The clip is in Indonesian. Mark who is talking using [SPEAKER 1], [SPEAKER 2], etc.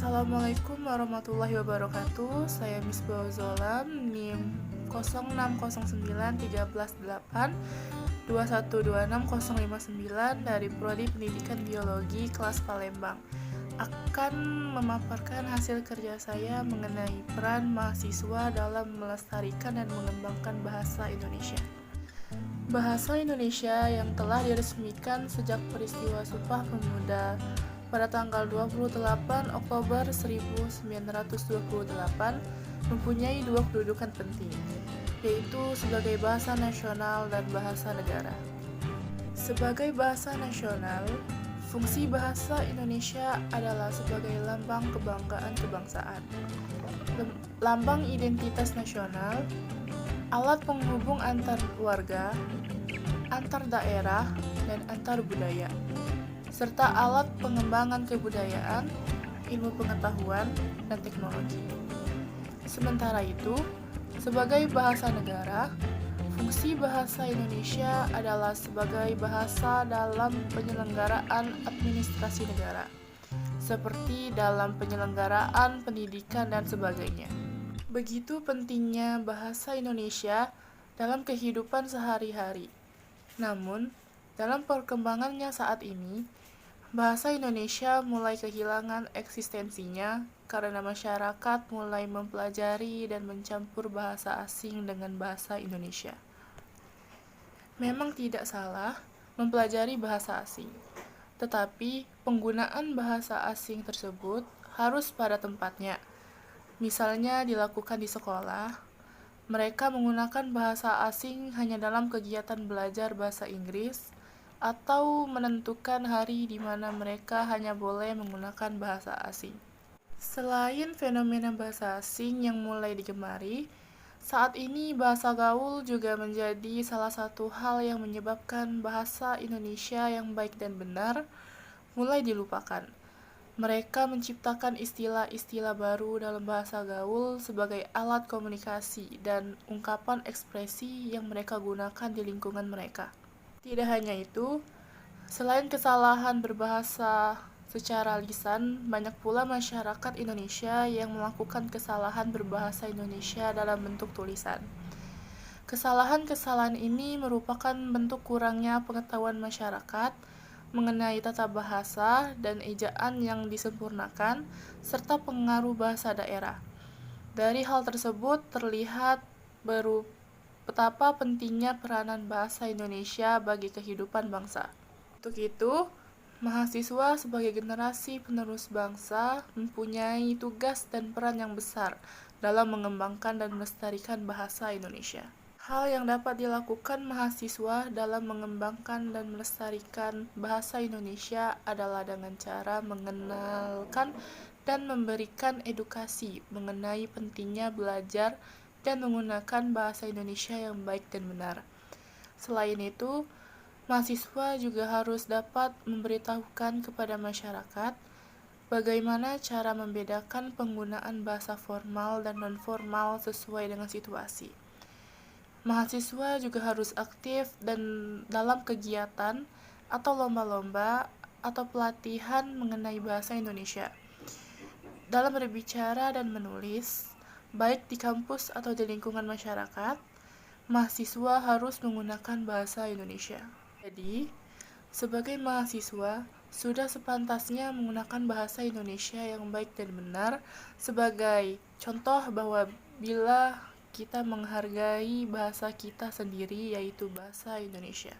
[SPEAKER 1] Assalamualaikum warahmatullahi wabarakatuh. Saya Misbah Zolam, NIM 0609138 dari Prodi Pendidikan Biologi kelas Palembang. Akan memaparkan hasil kerja saya mengenai peran mahasiswa dalam melestarikan dan mengembangkan bahasa Indonesia. Bahasa Indonesia yang telah diresmikan sejak peristiwa Sumpah Pemuda pada tanggal 28 Oktober 1928 mempunyai dua kedudukan penting, yaitu sebagai bahasa nasional dan bahasa negara. Sebagai bahasa nasional, fungsi bahasa Indonesia adalah sebagai lambang kebanggaan kebangsaan, lambang identitas nasional, alat penghubung antar warga, antar daerah, dan antar budaya, serta alat pengembangan kebudayaan, ilmu pengetahuan, dan teknologi. Sementara itu, sebagai bahasa negara, fungsi bahasa Indonesia adalah sebagai bahasa dalam penyelenggaraan administrasi negara, seperti dalam penyelenggaraan pendidikan dan sebagainya. Begitu pentingnya bahasa Indonesia dalam kehidupan sehari-hari. Namun, dalam perkembangannya saat ini, bahasa Indonesia mulai kehilangan eksistensinya karena masyarakat mulai mempelajari dan mencampur bahasa asing dengan bahasa Indonesia. Memang tidak salah mempelajari bahasa asing, tetapi penggunaan bahasa asing tersebut harus pada tempatnya. Misalnya dilakukan di sekolah, mereka menggunakan bahasa asing hanya dalam kegiatan belajar bahasa Inggris, atau menentukan hari di mana mereka hanya boleh menggunakan bahasa asing. Selain fenomena bahasa asing yang mulai digemari, saat ini bahasa gaul juga menjadi salah satu hal yang menyebabkan bahasa Indonesia yang baik dan benar mulai dilupakan. Mereka menciptakan istilah-istilah baru dalam bahasa gaul sebagai alat komunikasi dan ungkapan ekspresi yang mereka gunakan di lingkungan mereka. Tidak hanya itu, selain kesalahan berbahasa secara lisan, banyak pula masyarakat Indonesia yang melakukan kesalahan berbahasa Indonesia dalam bentuk tulisan. Kesalahan-kesalahan ini merupakan bentuk kurangnya pengetahuan masyarakat mengenai tata bahasa dan ejaan yang disempurnakan, serta pengaruh bahasa daerah. Dari hal tersebut terlihat betapa pentingnya peranan bahasa Indonesia bagi kehidupan bangsa. Untuk itu, mahasiswa sebagai generasi penerus bangsa mempunyai tugas dan peran yang besar dalam mengembangkan dan melestarikan bahasa Indonesia. Hal yang dapat dilakukan mahasiswa dalam mengembangkan dan melestarikan bahasa Indonesia adalah dengan cara mengenalkan dan memberikan edukasi mengenai pentingnya belajar dan menggunakan bahasa Indonesia yang baik dan benar. Selain itu, mahasiswa juga harus dapat memberitahukan kepada masyarakat bagaimana cara membedakan penggunaan bahasa formal dan non-formal sesuai dengan situasi. Mahasiswa juga harus aktif dan dalam kegiatan atau lomba-lomba atau pelatihan mengenai bahasa Indonesia. Dalam berbicara dan menulis, baik di kampus atau di lingkungan masyarakat, mahasiswa harus menggunakan bahasa Indonesia. Jadi, sebagai mahasiswa, sudah sepantasnya menggunakan bahasa Indonesia yang baik dan benar sebagai contoh bahwa bila kita menghargai bahasa kita sendiri, yaitu bahasa Indonesia.